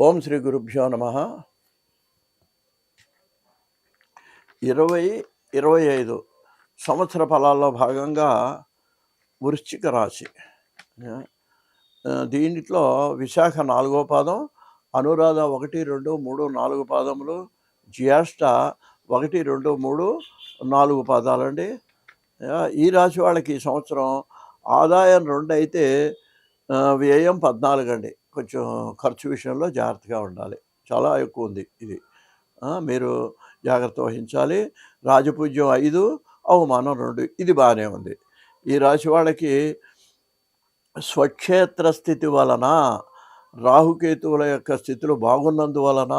ఓం శ్రీ గురుభ్యో నమ. 2025 సంవత్సర ఫలాల్లో భాగంగా వృశ్చిక రాశి. దీంట్లో విశాఖ 4వ పాదం, అనురాధ 1, 2, 3, 4 పాదములు, జ్యేష్ఠ 1, 2, 3, 4 పాదాలండి. ఈ రాశి వాళ్ళకి ఈ సంవత్సరం ఆదాయం 2 అయితే వ్యయం 14 అండి. కొంచెం ఖర్చు విషయంలో జాగ్రత్తగా ఉండాలి. చాలా ఎక్కువ ఉంది ఇది. మీరు జాగ్రత్త వహించాలి. రాజపూజ్యం 5, అవమానం 2, ఇది బాగానే ఉంది. ఈ రాశి వాళ్ళకి స్వక్షేత్ర స్థితి వలన, రాహుకేతువుల యొక్క స్థితులు బాగున్నందువలన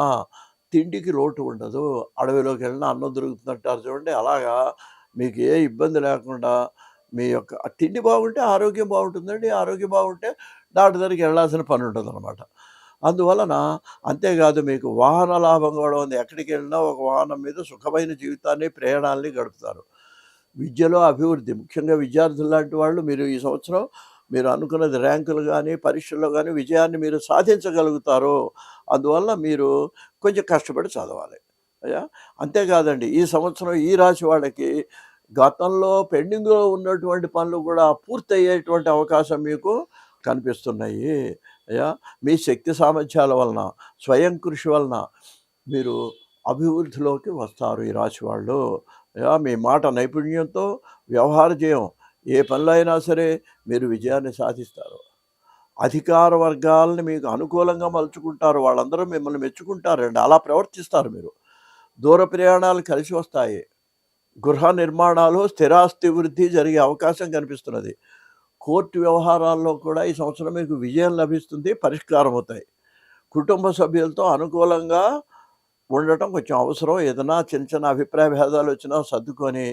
తిండికి లోటు ఉండదు. అడవిలోకి వెళ్ళినా అన్నం దొరుకుతుందంటారు చూడండి, అలాగా మీకు ఏ ఇబ్బంది లేకుండా మీ యొక్క తిండి బాగుంటే ఆరోగ్యం బాగుంటుందండి. ఆరోగ్యం బాగుంటే డాక్టర్ దగ్గరికి వెళ్ళాల్సిన పని ఉంటుంది అనమాట. అందువలన అంతేకాదు, మీకు వాహన లాభం కూడా ఉంది. ఎక్కడికి వెళ్ళినా ఒక వాహనం మీద సుఖమైన జీవితాన్ని, ప్రయాణాలని గడుపుతారు. విద్యలో అభివృద్ధి, ముఖ్యంగా విద్యార్థులు లాంటి వాళ్ళు మీరు ఈ సంవత్సరం మీరు అనుకున్నది ర్యాంకులు కానీ, పరీక్షల్లో కానీ విజయాన్ని మీరు సాధించగలుగుతారు. అందువల్ల మీరు కొంచెం కష్టపడి చదవాలి. అంతేకాదండి, ఈ సంవత్సరం ఈ రాశి వాళ్ళకి గతంలో పెండింగ్లో ఉన్నటువంటి పనులు కూడా పూర్తయ్యేటువంటి అవకాశం మీకు కనిపిస్తున్నాయి. మీ శక్తి సామర్థ్యాల వలన, స్వయం కృషి వలన మీరు అభివృద్ధిలోకి వస్తారు. ఈ రాశి వాళ్ళు మీ మాట నైపుణ్యంతో వ్యవహార జయం, ఏ పనులు అయినా సరే మీరు విజయాన్ని సాధిస్తారు. అధికార వర్గాలని మీకు అనుకూలంగా మలుచుకుంటారు. వాళ్ళందరూ మిమ్మల్ని మెచ్చుకుంటారండి. అలా ప్రవర్తిస్తారు మీరు. దూర ప్రయాణాలు కలిసి వస్తాయి. గృహ నిర్మాణాలు, స్థిరాస్తి వృద్ధి జరిగే అవకాశం కనిపిస్తున్నది. కోర్టు వ్యవహారాల్లో కూడా ఈ సంవత్సరం మీకు విజయం లభిస్తుంది, పరిష్కారం అవుతాయి. కుటుంబ సభ్యులతో అనుకూలంగా ఉండటం కొంచెం అవసరం. ఏదైనా చిన్న చిన్న అభిప్రాయ భేదాలు వచ్చినా సర్దుకొని,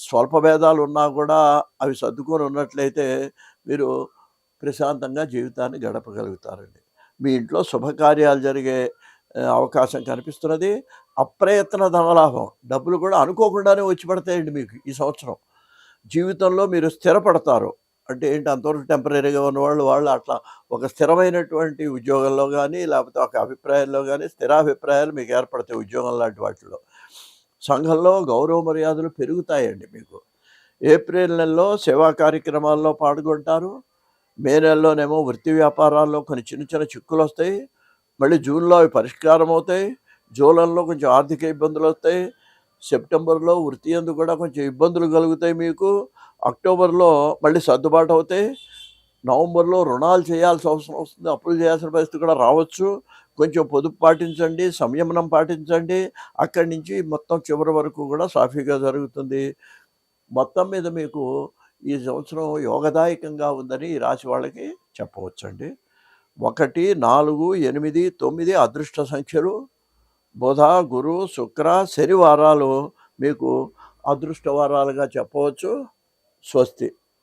స్వల్ప భేదాలు ఉన్నా కూడా అవి సర్దుకొని ఉన్నట్లయితే మీరు ప్రశాంతంగా జీవితాన్ని గడపగలుగుతారండి. మీ ఇంట్లో శుభకార్యాలు జరిగే అవకాశం కనిపిస్తున్నది. అప్రయత్న ధనలాభం, డబ్బులు కూడా అనుకోకుండానే వచ్చి పడతాయండి మీకు ఈ సంవత్సరం. జీవితంలో మీరు స్థిరపడతారు. అంటే ఏంటి, అంతవరకు టెంపరీగా ఉన్నవాళ్ళు అట్లా ఒక స్థిరమైనటువంటి ఉద్యోగంలో కానీ, లేకపోతే ఒక అభిప్రాయంలో కానీ స్థిరాభిప్రాయాలు మీకు ఏర్పడతాయి. ఉద్యోగం లాంటి వాటిలో సంఘంలో గౌరవ మర్యాదలు పెరుగుతాయండి మీకు. ఏప్రిల్ నెలలో సేవా కార్యక్రమాల్లో పాల్గొంటారు. మే నెలలోనేమో వృత్తి వ్యాపారాల్లో కొన్ని చిన్న చిన్న చిక్కులు వస్తాయి. మళ్ళీ జూన్లో అవి పరిష్కారం అవుతాయి. జూలైలో కొంచెం ఆర్థిక ఇబ్బందులు వస్తాయి. సెప్టెంబర్లో వృత్తి యందు కూడా కొంచెం ఇబ్బందులు కలుగుతాయి మీకు. అక్టోబర్లో మళ్ళీ సర్దుబాటు అవుతాయి. నవంబర్లో రుణాలు చేయాల్సిన అవసరం వస్తుంది. అప్పులు చేయాల్సిన పరిస్థితి కూడా రావచ్చు. కొంచెం పొదుపు పాటించండి, సంయమనం పాటించండి. అక్కడి నుంచి మొత్తం చివరి వరకు కూడా సాఫీగా జరుగుతుంది. మొత్తం మీద మీకు ఈ సంవత్సరం యోగదాయకంగా ఉందని ఈ రాశి వాళ్ళకి చెప్పవచ్చండి. 1, 4, 8, 9 అదృష్ట సంఖ్యలు. బుధ, గురు, శుక్ర, శని వారాలు మీకు అదృష్ట వారాలుగా చెప్పవచ్చు. స్వస్తి.